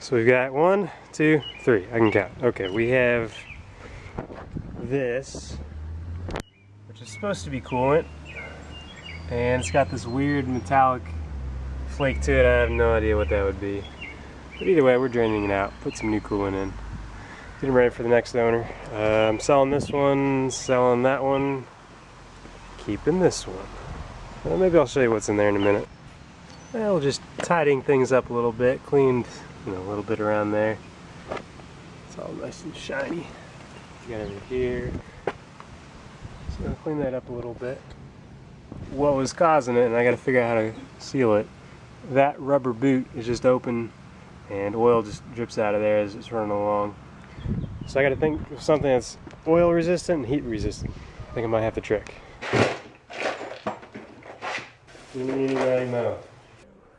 So we've got 1, 2, 3. I can count. Okay, we have this, which is supposed to be coolant, and it's got this weird metallic flake to it. I have no idea what that would be. But either way, we're draining it out. Put some new coolant in. Getting ready for the next owner. I'm selling this one, selling that one, keeping this one. Well, maybe I'll show you what's in there in a minute. Well, just tidying things up a little bit, cleaned, a little bit around there. It's all nice and shiny. Got over here. So I'm gonna clean that up a little bit. What was causing it, and I got to figure out how to seal it. That rubber boot is just open, and oil just drips out of there as it's running along. So I got to think of something that's oil resistant and heat resistant. I think I might have the trick.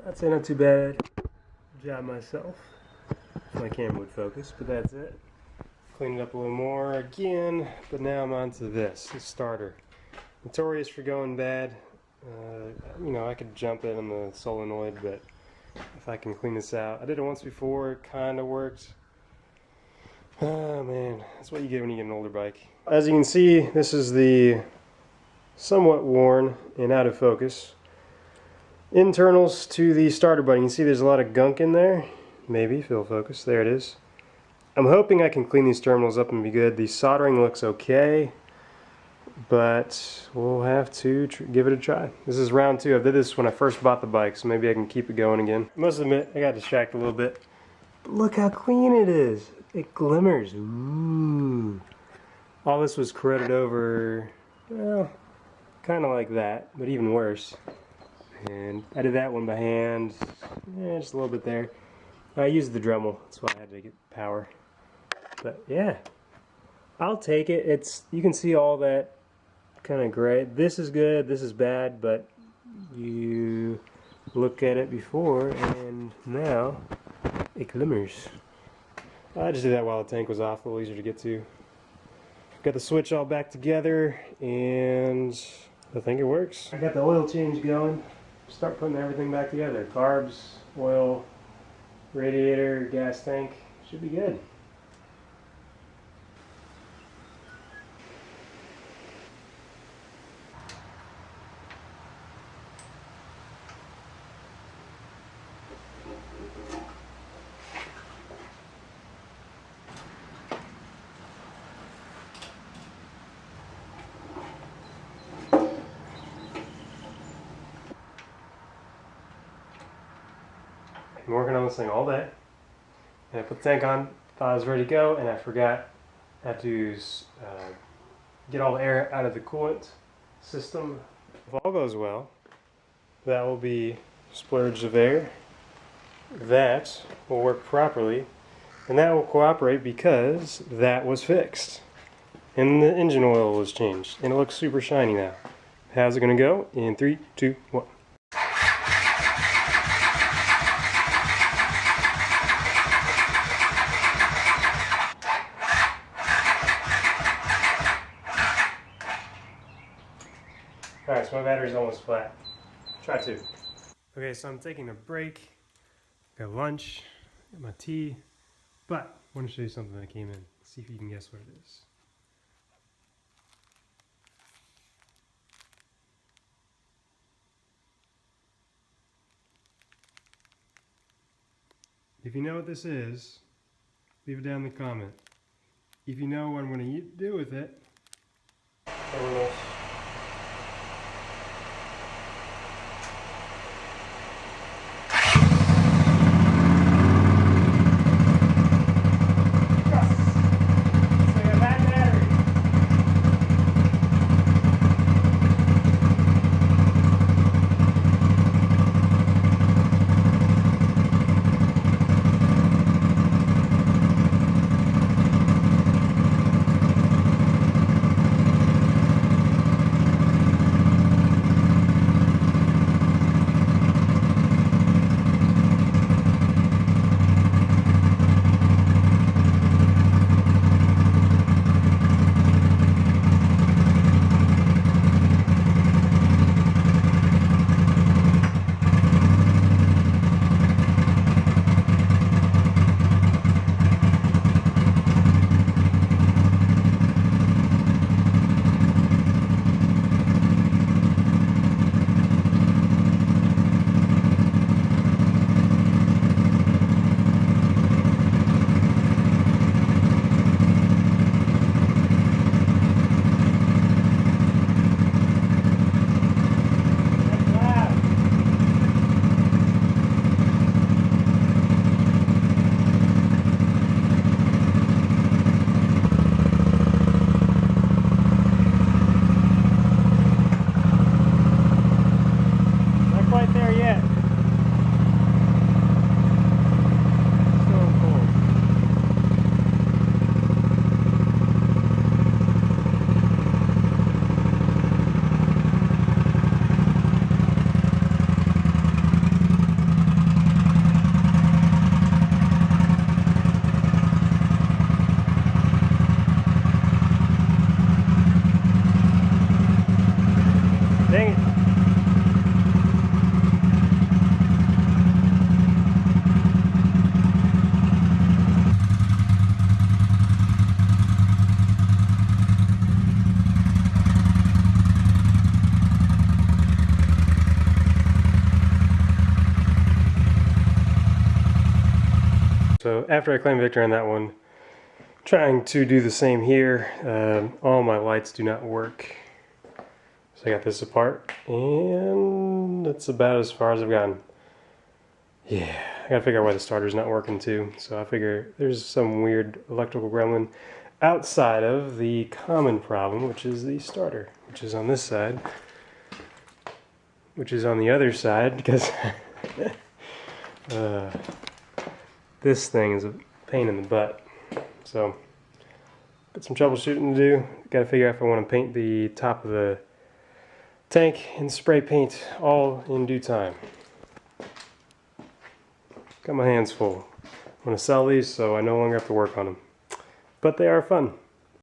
I'd say not too bad job myself. If my camera would focus, but that's it. Clean it up a little more again, but now I'm on to this starter. Notorious for going bad. I could jump it on the solenoid, but if I can clean this out. I did it once before, it kind of worked. Oh man, that's what you get when you get an older bike. As you can see, this is the somewhat worn and out of focus internals to the starter button. You can see there's a lot of gunk in there. Maybe, if it'll focus. There it is. I'm hoping I can clean these terminals up and be good. The soldering looks okay, but we'll have to give it a try. This is round 2. I did this when I first bought the bike, so maybe I can keep it going again. I must admit, I got distracted a little bit. But look how clean it is. It glimmers. Ooh. All this was corroded over, well, kind of like that, but even worse. And I did that one by hand. Just a little bit there. I used the Dremel, that's why I had to get power. But yeah, I'll take it. You can see all that kind of gray. This is good, this is bad, but you look at it before and now it glimmers. I just did that while the tank was off, a little easier to get to. Got the switch all back together and I think it works. I got the oil change going. Start putting everything back together. Carbs, oil, radiator, gas tank. Should be good. Been working on this thing all day, and I put the tank on, thought I was ready to go, and I forgot I have to get all the air out of the coolant system. If all goes well, that will be splurge of air. That will work properly, and that will cooperate because that was fixed. And the engine oil was changed, and it looks super shiny now. How's it going to go? In 3, 2, 1. Alright, so my battery's almost flat. Try 2. Okay, so I'm taking a break. Got lunch, got my tea, but I want to show you something that came in. See if you can guess what it is. If you know what this is, leave it down in the comment. If you know what I'm going to do with it, So after I claim victory on that one, trying to do the same here. All my lights do not work. So I got this apart, and that's about as far as I've gotten. Yeah, I gotta figure out why the starter's not working too. So I figure there's some weird electrical gremlin outside of the common problem, which is the starter, which is on this side, which is on the other side, because this thing is a pain in the butt. So, got some troubleshooting to do. Got to figure out if I want to paint the top of the tank and spray paint all in due time. Got my hands full. I'm going to sell these so I no longer have to work on them. But they are fun.